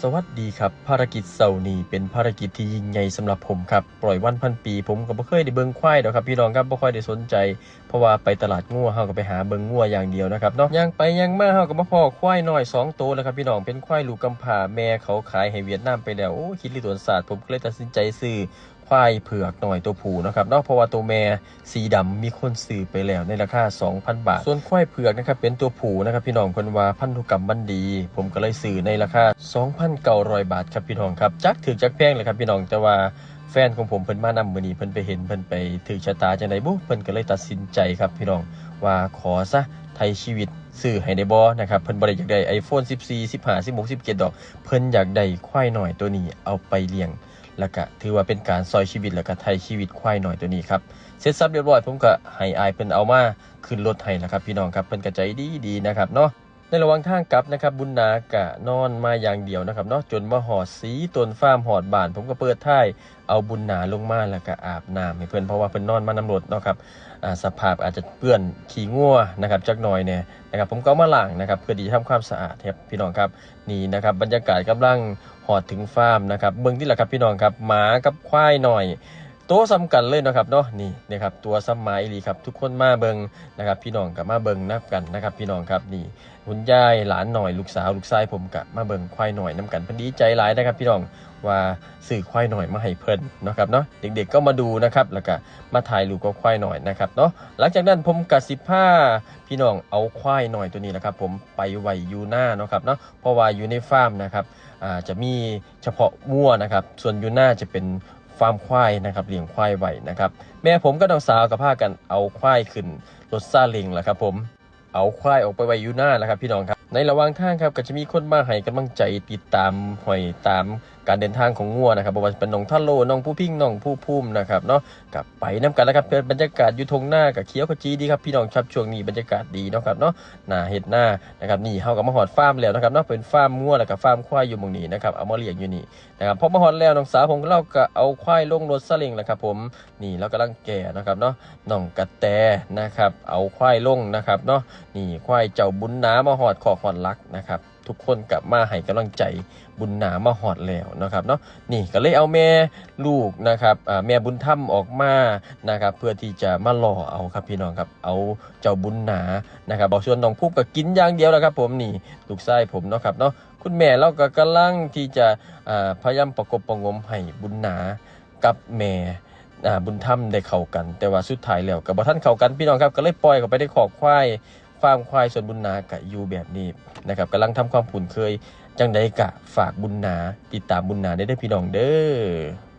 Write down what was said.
สวัสดีครับภารกิจเสาร์นี้เป็นภารกิจที่ยิ่งใหญ่สำหรับผมครับปล่อยวันพันปีผมก็บ่เคยได้เบิ่งควายดอกครับพี่น้องครับบ่ค่อยได้สนใจเพราะว่าไปตลาดงัวเฮาก็ไปหาเบิ่งงัวอย่างเดียวนะครับเนาะย่างไปย่างมาเฮาก็มาพ้อควายน้อย2ตัวแล้วครับพี่น้องเป็นควายลูกกำพร้าแม่เขาขายให้เวียดนามไปแล้วโอ้คิดลิตรศาสตร์ผมก็เลยตัดสินใจซื้อควายเผือกหน่อยตัวผู้นะครับเนาะเพราะว่าตัวแม่สีดำมีคนซื้อไปแล้วในราคา 2,000 บาทส่วนควายเผือกนะครับเป็นตัวผู้นะครับพี่น้องเพิ่นว่าพันธุกรรมมันดีผมก็เลยซื้อในราคา 2,900 บาทครับพี่น้องครับจักถือจักแพงเลยครับพี่น้องแต่ว่าแฟนของผมเพิ่นมานำมื้อนี้เพิ่นไปเห็นเพิ่นไปถือชะตาจังไดบุเพิ่นก็เลยตัดสินใจครับพี่น้องว่าขอซะไทยชีวิตซื้อให้ได้บ่นะครับเพิ่นบ่ได้อยากได้ iPhone 14 15 16 17ดอกเพิ่นอยากได้ควายน้อยตัวนี้เอาไปเลี้ยงแล้วก็ถือว่าเป็นการซอยชีวิตแล้วก็ไทยชีวิตควายน้อยตัวนี้ครับเสร็จสับเรียบร้อยผมก็ให้อายเพิ่นเอามาขึ้นรถให้แล้วครับพี่น้องครับเพิ่นก็ใจดีๆนะครับเนาะ ในระหว่างทางกลับนะครับบุญนากะนอนมาอย่างเดียวนะครับเนาะจนมาหอดสีต้นฟาร์มหอดบ้านผมก็เปิดท้ายเอาบุญนาลงมาแล้วก็อาบน้ำให้เพื่อนเพราะว่าเพื่อนนอนมานำรถเนาะครับสภาพอาจจะเปื้อนขี้งัวนะครับจักหน่อยเนี่ยนะครับผมก็เอามาล้างนะครับเพื่อที่จะทำความสะอาดครับพี่น้องครับนี่นะครับบรรยากาศกำลังหอดถึงฟาร์มนะครับเบื้องที่แหละครับพี่น้องครับหมากับควายหน่อยตัวซ้ำกันเลยนะครับเนาะนี่นะครับตัวซ้ำหมาอีหลีครับทุกคนมาเบิงนะครับพี่น้องกับมาเบิงนับกันนะครับพี่น้องครับนี่คุณยายหลานหน่อยลูกสาวลูกชายผมกับมาเบิงควายหน่อยน้ำกันพอดีใจหลายนะครับพี่น้องว่าสื่อควายหน่อยมาให้เพิ่นนะครับเนาะเด็กๆก็มาดูนะครับแล้วก็มาถ่ายรูปกับควายหน่อยนะครับเนาะหลังจากนั้นผมกับ15พี่น้องเอาควายหน่อยตัวนี้แหละครับผมไปไว้อยู่หน้าเนาะครับเนาะเพราะว่าอยู่ในฟาร์มนะครับจะมีเฉพาะวัวนะครับส่วนอยู่หน้าจะเป็นฟาร์มควายนะครับเลี้ยงควายไว้นะครับแม่ผมก็น้องสาวกับพากันเอาควายขึ้นรถซาเล้งแหละครับผมเอาควายออกไปไว้อยู่หน้าแหละครับพี่น้องครับในระหว่างทางครับก็จะมีคนมาให้กำลังใจติดตามหอยตามการเดินทางของงัวนะครับบ่ว่าเป็นน้องท่าโลน้องผู้พิงน้องผู้พุ่มนะครับเนาะกับไปน้ำกันแล้วครับเป็นบรรยากาศอยู่ทงหน้ากับเขียวขจีดีครับพี่น้องครับช่วงนี้บรรยากาศดีเนาะครับเนาะหน้าเห็ดหน้านะครับนี่เฮากับมาหอดฟาร์มแล้วนะครับเนาะเป็นฟาร์มงัวแล้วก็ฟาร์มควายอยู่หม่องนี้นะครับเอามาเลี้ยงอยู่นี่นะครับพอมาหอดแล้วน้องสาวผมก็เล่าก็เอาควายลงรถซาเล้งแล้วครับผมนี่แล้วกำลังแก่นะครับเนาะน้องกระแตนะครับเอาควายลงนะครับเนาะนี่ควายเจ้าบุญนามาหอดขอหอดลักนะครับทุกคนกลับมาให้กำลังใจบุญนามาหอดแล้วนะครับเนาะนี่ก็เลยเอาแม่ลูกนะครับแม่บุญธรรมออกมานะครับเพื่อที่จะมาหล่อเอาครับพี่น้องครับเอาเจ้าบุญนานะครับบอกชวนน้องพูบก็กินอย่างเดียวแล้วครับผมนี่ลูกชายผมเนาะครับเนาะคุณแม่เราก็กำลังที่จะพยายามประกบประงมให้บุญนากับแม่บุญธรรมได้เข้ากันแต่ว่าสุดท้ายแล้วกับบ่ทันเข้ากันพี่น้องครับก็เลยปล่อยเขาไปได้ขอกควายฟาร์มควายส่วนบุญนากะอยู่แบบนี้นะครับกำลังทำความคุ้นเคยจังใดกะฝากบุญนาติดตามบุญนาได้พี่น้องเด้อ